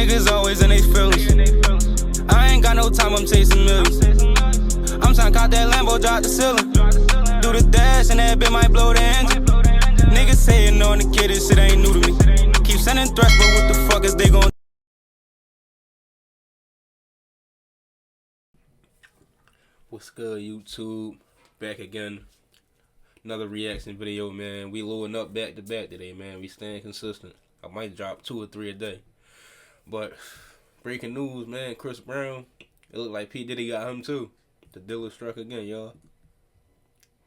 Niggas always in they feelings. I ain't got no time, I'm chasing millions. I'm tryna cop that Lambo, drop the ceiling. Do the dash and that bit might blow the engine. Niggas saying on the kid, this shit ain't new to me. Keep sending threats, but what the fuck is they gon' What's good, YouTube? Back again. Another reaction video, man. We loading up back to back today, man. We staying consistent. I might drop 2 or 3 a day. But breaking news, man. Chrisbrown. It looked like P. Diddy got him too. The dealer struck again, y'all.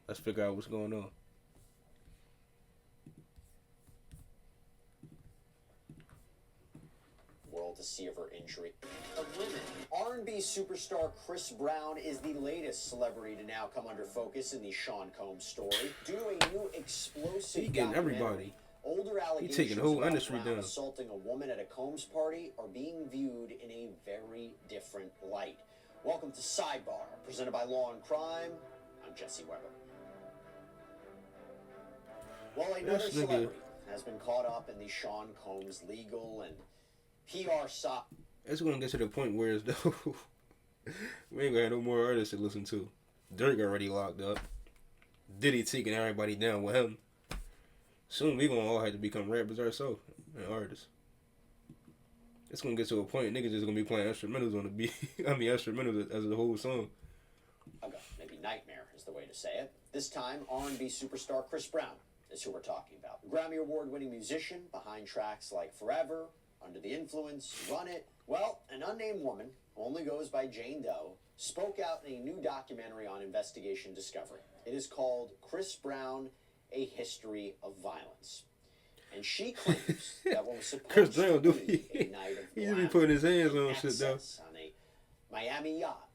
Let's figure out what's going on. World to see of her injury. Of women, R&B superstar Chrisbrown is the latest celebrity to now come under focus in the Sean Combs story. Due to a new explosive He getting everybody. Older allegations He taking the whole industry down. Assaulting a woman at a Combs party are being viewed in a very different light. Welcome to Sidebar, presented by Law and Crime. I'm Jesse Weber. Well, another celebrity has been caught up in the Sean Combs legal and PR saga. It's gonna get to the point where it's though we ain't gonna have no more artists to listen to. Dirk already locked up. Diddy taking everybody down with him. Soon we gonna all have to become rappers ourselves and artists. It's gonna get to a point niggas just gonna be playing instrumentals on the beat. I mean instrumentals as the whole song. Maybe nightmare is the way to say it. This time, R&B superstar Chrisbrown is who we're talking about. Grammy Award-winning musician behind tracks like Forever, Under the Influence, Run It. Well, an unnamed woman, who only goes by Jane Doe, spoke out in a new documentary on Investigation Discovery. It is called Chrisbrown, A History of Violence. And she claims that what was supposed to be a night of he be putting his hands on shit though. On a Miami yacht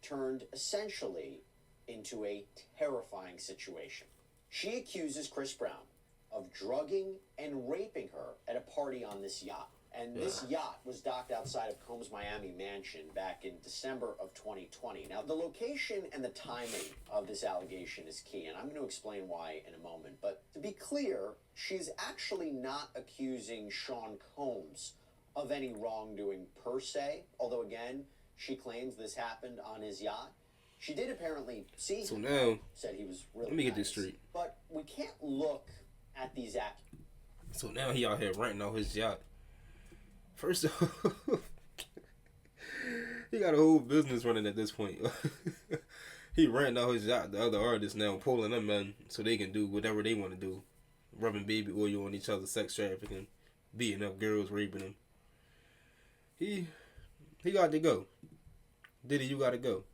turned essentially into a terrifying situation. She accuses Chrisbrown of drugging and raping her at a party on this yacht. And this yacht was docked outside of Combs' Miami mansion back in December of 2020. Now, the location and the timing of this allegation is key, and I'm going to explain why in a moment. But to be clear, she's actually not accusing Sean Combs of any wrongdoing per se, although, again, she claims this happened on his yacht. She did apparently see him. So now, said he was really let me get nice. this straight. But we can't look at these acts. So now he out here renting out his yacht. First of all, he got a whole business running at this point. He renting out his yacht. The other artists now pulling them in so they can do whatever they want to do. Rubbing baby oil on each other, sex trafficking, beating up girls, raping them. He got to go. Diddy, you got to go.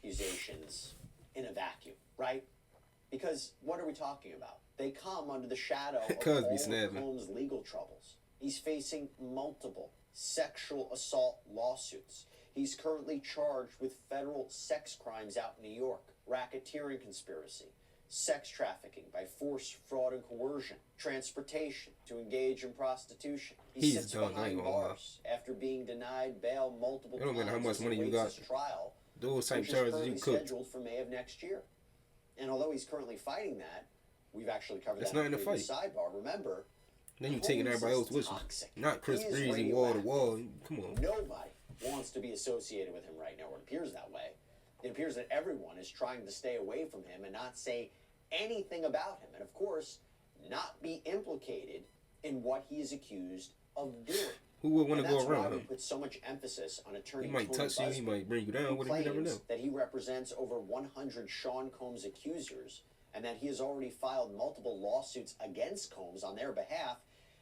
Accusations in a vacuum, right? Because what are we talking about? They come under the shadow of all of Combs' legal troubles. He's facing multiple sexual assault lawsuits. He's currently charged with federal sex crimes out in New York, racketeering conspiracy, sex trafficking by force, fraud, and coercion, transportation to engage in prostitution. He sits behind bars after being denied bail multiple times. It don't matter how much money you got. Trial, those type charges you could. Scheduled for May of next year. And although he's currently fighting that, we've actually covered that in the fight. Sidebar. Remember, then you taking everybody else with you. Not Chris Breezy, wall to wall. Come on. Nobody wants to be associated with him right now, or it appears that way. It appears that everyone is trying to stay away from him and not say anything about him. And of course, not be implicated in what he is accused of doing. Who would want to go around him? Put so much emphasis on attorney. He might touch you, he might bring you down. What if you never know? That he represents over 100 Sean Combs accusers, and that he has already filed multiple lawsuits against Combs on their behalf,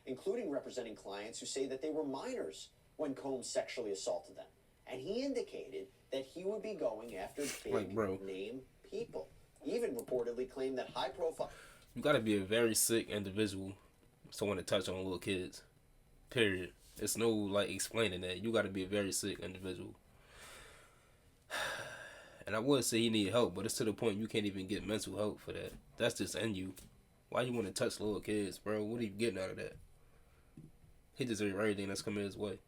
including representing clients who say that they were minors when Combs sexually assaulted them. And he indicated that he would be going after big name people. He even reportedly claimed that high profile. You gotta be a very sick individual to want to touch on little kids. Period. It's no like explaining that. You gotta be a very sick individual. And I would say he need help, but it's to the point you can't even get mental help for that. That's just in you. Why you want to touch little kids, bro? What are you getting out of that? He deserves everything that's coming his way.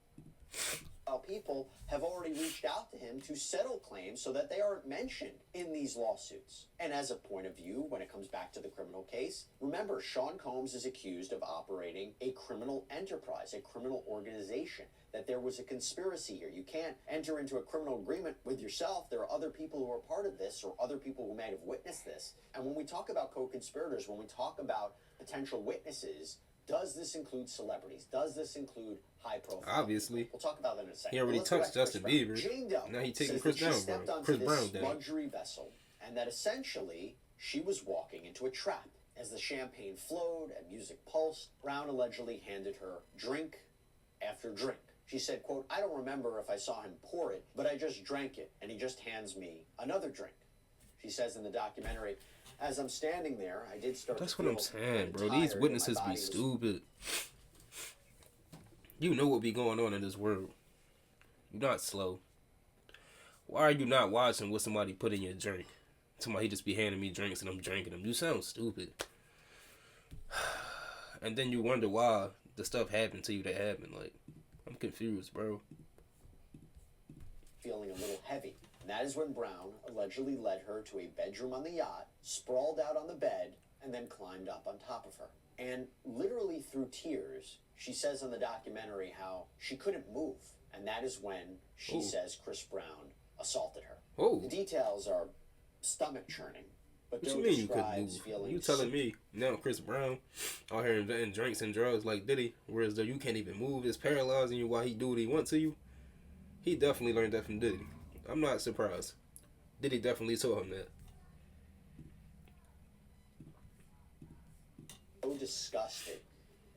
people have already reached out to him to settle claims so that they aren't mentioned in these lawsuits. And as a point of view, when it comes back to the criminal case, remember, Sean Combs is accused of operating a criminal enterprise, a criminal organization, that there was a conspiracy here. You can't enter into a criminal agreement with yourself. There are other people who are part of this or other people who may have witnessed this. And when we talk about co-conspirators, when we talk about potential witnesses, does this include celebrities? Does this include high profile? Obviously. We'll talk about that in a second. He already touched Justin Bieber. Jane Doe Now he taking says Chris that down, she stepped bro. onto Chrisbrown this down. luxury vessel, and that essentially she was walking into a trap. As the champagne flowed and music pulsed, Brown allegedly handed her drink after drink. She said, quote, "I don't remember if I saw him pour it, but I just drank it, and he just hands me another drink." She says in the documentary, "As I'm standing there, I did start That's to what I'm feel saying, bro. tired, These and witnesses my be body was stupid. You know what be going on in this world. You're not slow. Why are you not watching what somebody put in your drink? Somebody just be handing me drinks and I'm drinking them. You sound stupid. And then you wonder why the stuff happened to you that happened. Like, I'm confused, bro. feeling a little heavy. And that is when Brown allegedly led her to a bedroom on the yacht, sprawled out on the bed, and then climbed up on top of her. And literally through tears, she says in the documentary how she couldn't move. And that is when she says Chris Brown assaulted her. Oh. The details are stomach churning. But What Doe you mean you couldn't describes move? feeling You telling me now Chris Brown out here inventing drinks and drugs like Diddy, whereas though you can't even move, it's paralyzing you while he do what he wants to you? He definitely learned that from Diddy. I'm not surprised. Diddy definitely told him that. so disgusted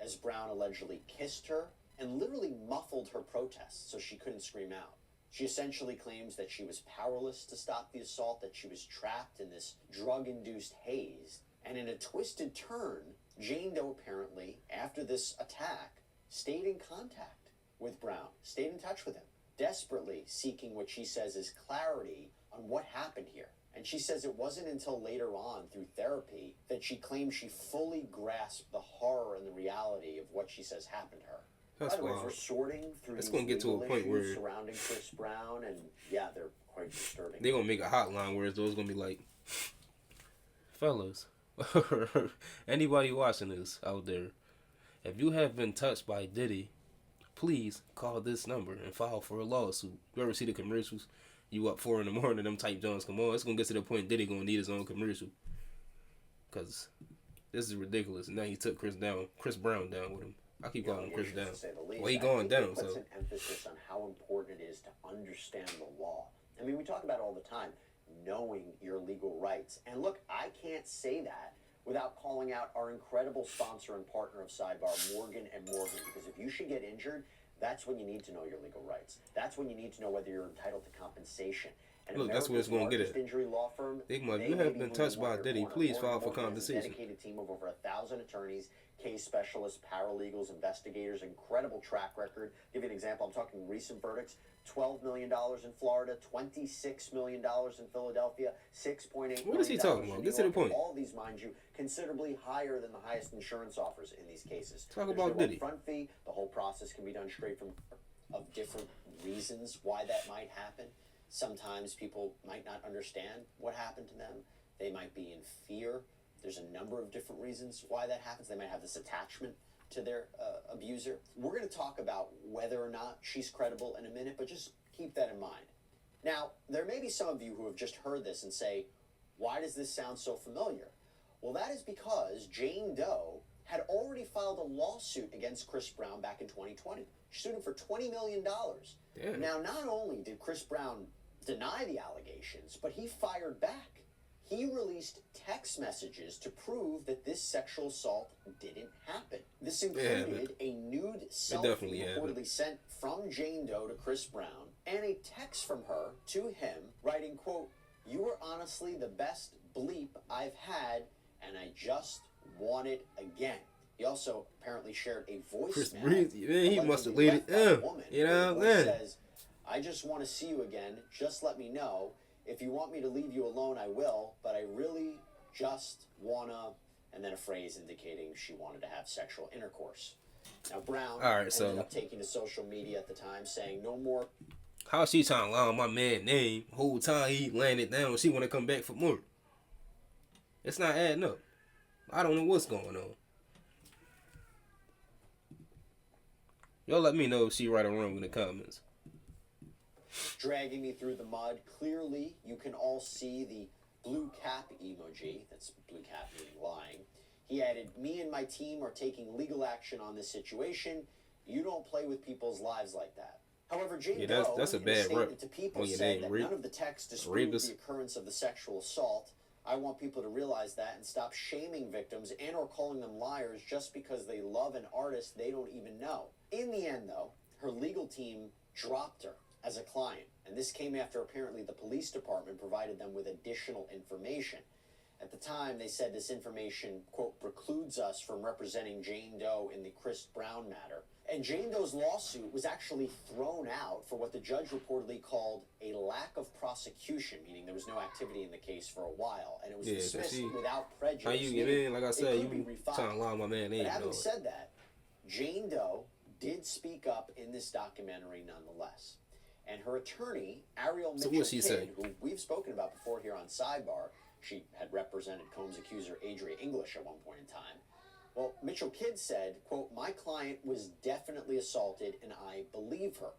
as Brown allegedly kissed her and literally muffled her protests so she couldn't scream out. She essentially claims that she was powerless to stop the assault, that she was trapped in this drug-induced haze. And in a twisted turn, Jane Doe apparently, after this attack, stayed in contact with Brown, stayed in touch with him, desperately seeking what she says is clarity on what happened here. And she says it wasn't until later on through therapy that she claimed she fully grasped the horror and the reality of what she says happened to her. That's By the way, wild. we're sorting through It's these gonna get to a legal point issues where- surrounding Chris Brown, and yeah, they're quite disturbing. They're gonna make a hotline where those gonna be like, fellas, anybody watching this out there, if you have been touched by Diddy, please call this number and file for a lawsuit. You ever see the commercials? You up 4 a.m, them type Jones come on. It's gonna get to the point Diddy gonna need his own commercial. Cause this is ridiculous. And now he took Chris Brown down with him. I keep calling him Chris down. To say the least. Well, he I going think down, it puts so. an emphasis on how important it is to understand the law. I mean, we talk about it all the time, knowing your legal rights. And look, I can't say that without calling out our incredible sponsor and partner of Sidebar, Morgan & Morgan, because if you should get injured, that's when you need to know your legal rights. That's when you need to know whether you're entitled to compensation. And Look, that's what it's America's gonna get largest at. injury law firm, Digma, they if you may have be been moving touched by one of your Diddy, corner. please Morgan file for Morgan has a compensation. dedicated team of over 1,000 attorneys, case specialists, paralegals, investigators, incredible track record. Give you an example, I'm talking recent verdicts. $12 million in Florida, $26 million in Philadelphia, $6.8 million. What is he talking in about? New Get to the York. point. All of these, mind you, considerably higher than the highest insurance offers in these cases. Talk There's about no Diddy. upfront fee. The whole process can be done straight from of different reasons why that might happen. Sometimes people might not understand what happened to them. They might be in fear. There's a number of different reasons why that happens. They might have this attachment to their abuser. We're going to talk about whether or not she's credible in a minute, but just keep that in mind. Now, there may be some of you who have just heard this and say, why does this sound so familiar? Well, that is because Jane Doe had already filed a lawsuit against Chris Brown back in 2020. She sued him for $20 million. Damn. Now, not only did Chris Brown deny the allegations, but he fired back. He released text messages to prove that this sexual assault didn't happen. This included a nude definitely selfie happened. reportedly sent from Jane Doe to Chris Brown and a text from her to him writing, quote, "You were honestly the best bleep I've had, and I just want it again." He also apparently shared a Chris voicemail. Breeze, man, he must have allegedly laid it left by a down. woman, You know where what the I'm voice saying? says, "I just want to see you again. Just let me know. If you want me to leave you alone, I will, but I really just wanna," and then a phrase indicating she wanted to have sexual intercourse. Now, Brown Alright, ended up taking to social media at the time saying no more. How she trying to lie on my man's name? Whole time he laying it down, she want to come back for more. It's not adding up. I don't know what's going on. Y'all let me know if she right or wrong in the comments. Dragging me through the mud. Clearly, you can all see the blue cap emoji. That's blue cap meaning lying. He added, me and my team are taking legal action on this situation. You don't play with people's lives like that. However, Jane Doe, that's a in bad a statement rep to People, on your said name, that rape, none of the text disproved rapist. the occurrence of the sexual assault. I want people to realize that and stop shaming victims and or calling them liars just because they love an artist they don't even know. In the end, though, her legal team dropped her as a client, and this came after apparently the police department provided them with additional information. At the time, they said this information, quote, precludes us from representing Jane Doe in the Chrisbrown matter. And Jane Doe's lawsuit was actually thrown out for what the judge reportedly called a lack of prosecution, meaning there was no activity in the case for a while, and it was dismissed without prejudice. How you get in? Like I said, you trying to lie on my man's name. But having said that, Jane Doe did speak up in this documentary nonetheless. And her attorney, Ariel Mitchell-Kidd, who we've spoken about before here on Sidebar, she had represented Combs accuser Adria English at one point in time. Well, Mitchell-Kidd said, quote, my client was definitely assaulted and I believe her.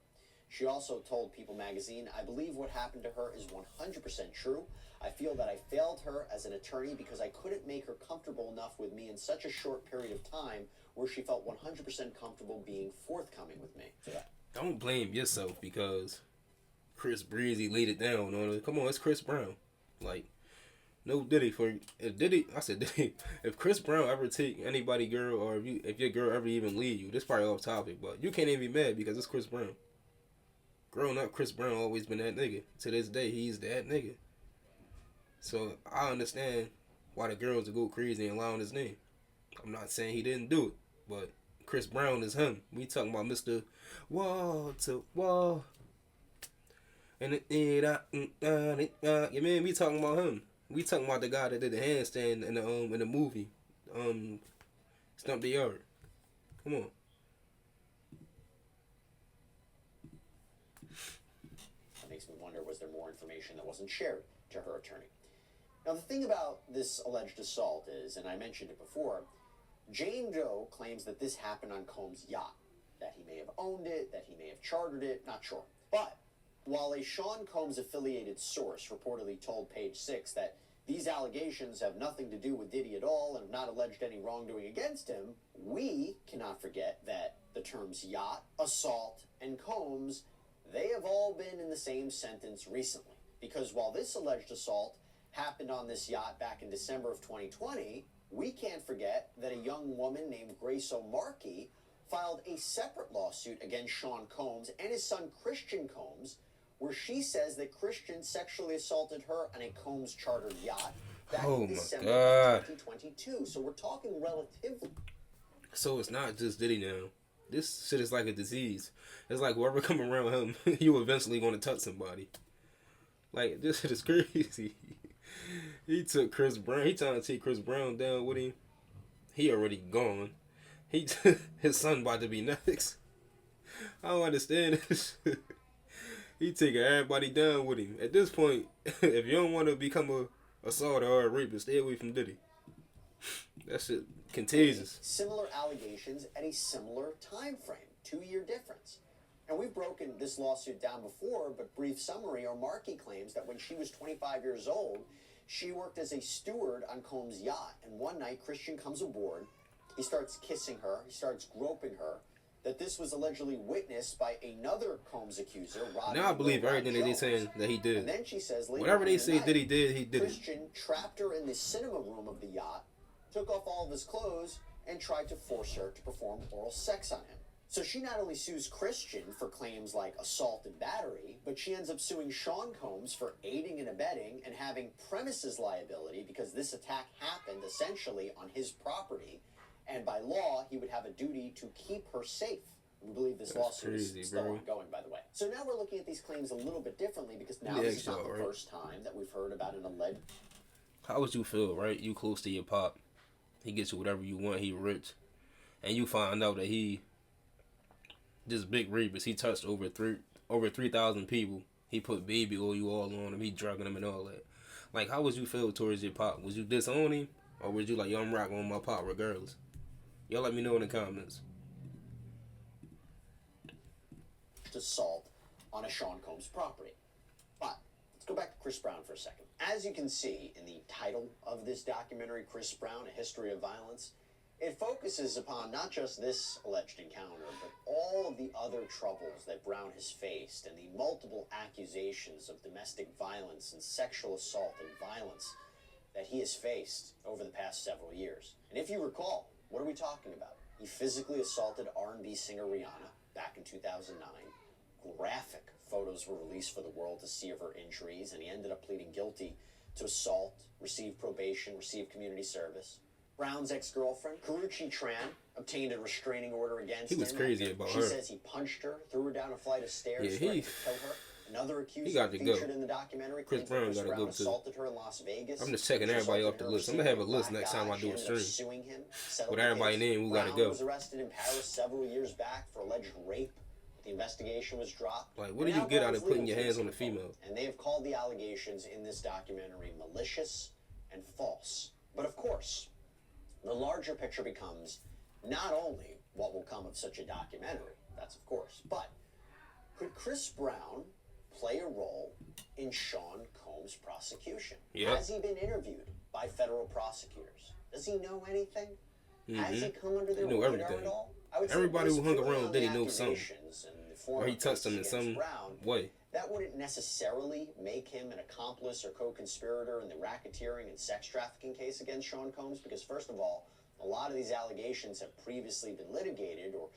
She also told People magazine, I believe what happened to her is 100% true. I feel that I failed her as an attorney because I couldn't make her comfortable enough with me in such a short period of time where she felt 100% comfortable being forthcoming with me. So don't blame yourself because Chris Breezy laid it down on it. Come on, it's Chrisbrown. Like, no Diddy for if Diddy. I said Diddy. If Chrisbrown ever take anybody girl, or if your girl ever even leave you, this probably off topic, but you can't even be mad because it's Chrisbrown. Growing up, Chrisbrown always been that nigga. To this day, he's that nigga. So I understand why the girls would go crazy and lie on his name. I'm not saying he didn't do it, but Chrisbrown is him. We talking about Mr. Wall to Wall. And you mean we talking about him? We talking about the guy that did the handstand in the movie, Stump the Yard. Come on. That makes me wonder, was there more information that wasn't shared to her attorney? Now, the thing about this alleged assault is, and I mentioned it before, Jane Doe claims that this happened on Combs' yacht, that he may have owned it, that he may have chartered it, not sure. But while a Sean Combs affiliated source reportedly told Page 6 that these allegations have nothing to do with Diddy at all and have not alleged any wrongdoing against him, we cannot forget that the terms yacht, assault, and Combs, they have all been in the same sentence recently. Because while this alleged assault happened on this yacht back in December of 2020, we can't forget that a young woman named Grace O'Markey filed a separate lawsuit against Sean Combs and his son Christian Combs, where she says that Christian sexually assaulted her on a Combs chartered yacht back in December of 2022. So we're talking relatively. So it's not just Diddy now. This shit is like a disease. It's like whoever come around him, you eventually going to touch somebody. Like, this shit is crazy. He took Chrisbrown. He trying to take Chrisbrown down with him. He already gone. His son about to be next. I don't understand this shit. He taking everybody down with him. At this point, if you don't want to become a assaulter or a rapist, stay away from Diddy. That shit contagious. Similar allegations at a similar time frame, 2-year difference. And we've broken this lawsuit down before, but brief summary, O'Markey claims that when she was 25 years old, she worked as a steward on Combs' yacht. And one night, Christian comes aboard. He starts kissing her. He starts groping her. That this was allegedly witnessed by another Combs accuser, Rodney. Now I believe everything that they saying that he did. And then she says, whatever they say that he did, he did it. Christian trapped her in the cinema room of the yacht, took off all of his clothes, and tried to force her to perform oral sex on him. So she not only sues Christian for claims like assault and battery, but she ends up suing Sean Combs for aiding and abetting and having premises liability because this attack happened essentially on his property. And by law, he would have a duty to keep her safe. We believe this lawsuit is still ongoing, by the way. So now we're looking at these claims a little bit differently because now this is not the first time that we've heard about an alleged... How would you feel, right? You close to your pop. He gets you whatever you want. He rich. and you find out that he, this big rapist, he touched over 3,000 people. He put baby oil all on them. He drugging them and all that. Like, how would you feel towards your pop? Was you disown him, or was you like, yo, I'm rocking on my pop regardless? Y'all let me know in the comments. Assault on a Sean Combs property. But let's go back to Chris Brown for a second. As you can see in the title of this documentary, Chris Brown, A History of Violence, it focuses upon not just this alleged encounter, but all of the other troubles that Brown has faced and the multiple accusations of domestic violence and sexual assault and violence that he has faced over the past several years. And if you recall, what are we talking about? He physically assaulted R&B singer Rihanna back in 2009. Graphic photos were released for the world to see of her injuries, and he ended up pleading guilty to assault, received probation, received community service. Brown's ex-girlfriend, Karrueche Tran, obtained a restraining order against him. He was crazy about her. She says he punched her, threw her down a flight of stairs, Yeah, threatened to kill her. Another accused featured in the documentary, Chris Brown got to go too. Assaulted her in Las Vegas. I'm just checking everybody off the list. I'm gonna have a list next time I do a stream. With everybody name, who got to go. Brown was arrested in Paris several years back for alleged rape. The investigation was dropped. Like, what do you get out of putting your hands on a female? And they have called the allegations in this documentary malicious and false. But of course, the larger picture becomes not only what will come of such a documentary, that's of course, but could Chris Brown play a role in Sean Combs' prosecution? Yep. Has he been interviewed by federal prosecutors? Does he know anything? Has he come under their radar at all? Everybody who hung around Diddy knows something. Or he touched him in some way. That wouldn't necessarily make him an accomplice or co-conspirator in the racketeering and sex trafficking case against Sean Combs, because first of all, a lot of these allegations have previously been litigated, or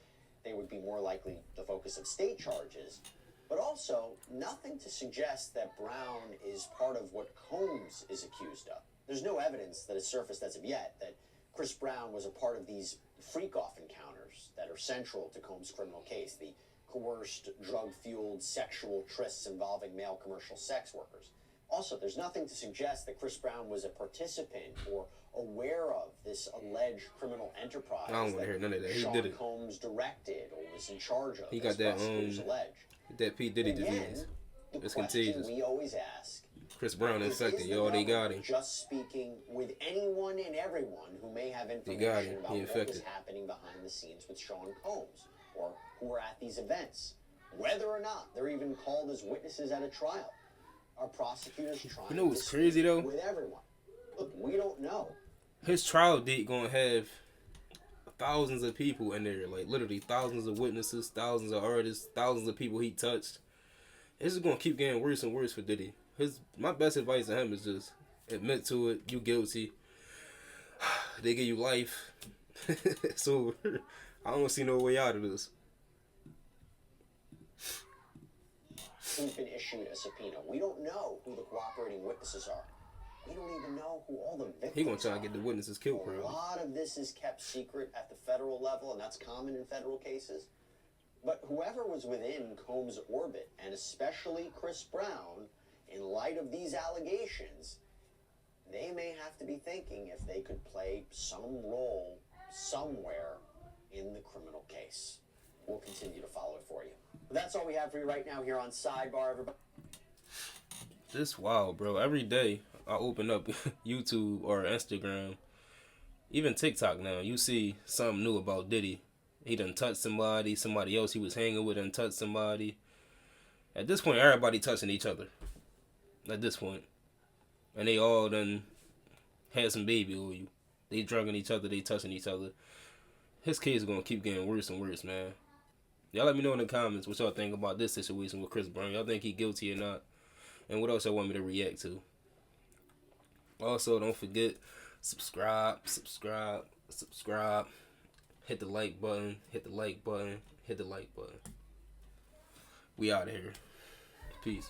they would be more likely the focus of state charges. But also, nothing to suggest that Brown is part of what Combs is accused of. There's no evidence that has surfaced as of yet that Chris Brown was a part of these freak-off encounters that are central to Combs' criminal case, the coerced, drug-fueled sexual trysts involving male commercial sex workers. Also, there's nothing to suggest that Chris Brown was a participant or aware of this alleged criminal enterprise. I don't want to hear none of that. He Sean did it. Combs directed or was in charge of. He got that P. Diddy disease. It's contagious. We always ask. Chris Brown infected. Yo, they got him. Just speaking with anyone and everyone who may have information about what was happening behind the scenes with Sean Combs, or who were at these events, whether or not they're even called as witnesses at a trial. Are prosecutors trying to what's crazy though? With everyone? Look, we don't know. His trial date gonna have thousands of people in there, like literally thousands of witnesses, thousands of artists, thousands of people he touched. This is gonna keep getting worse and worse for Diddy. My best advice to him is just admit to it. You guilty. They give you life. So I don't see no way out of this. Who's been issued a subpoena? We don't know who the cooperating witnesses are. We don't even know who all the victims are. He gonna try to get the witnesses killed, probably. A lot of this is kept secret at the federal level, and that's common in federal cases. But whoever was within Combs' orbit, and especially Chris Brown, in light of these allegations, they may have to be thinking if they could play some role somewhere in the criminal case. We'll continue to follow it for you. But that's all we have for you right now here on Sidebar, everybody. This wild, bro. Every day I open up YouTube or Instagram, even TikTok now, you see something new about Diddy. He done touched somebody else he was hanging with done touched somebody. At this point, everybody touching each other. At this point. And they all done had some baby oil. They drugging each other, they touching each other. His case is gonna keep getting worse and worse, man. Y'all let me know in the comments what y'all think about this situation with Chris Brown. Y'all think he guilty or not? And what else y'all want me to react to? Also, don't forget, subscribe. Hit the like button. We out of here. Peace.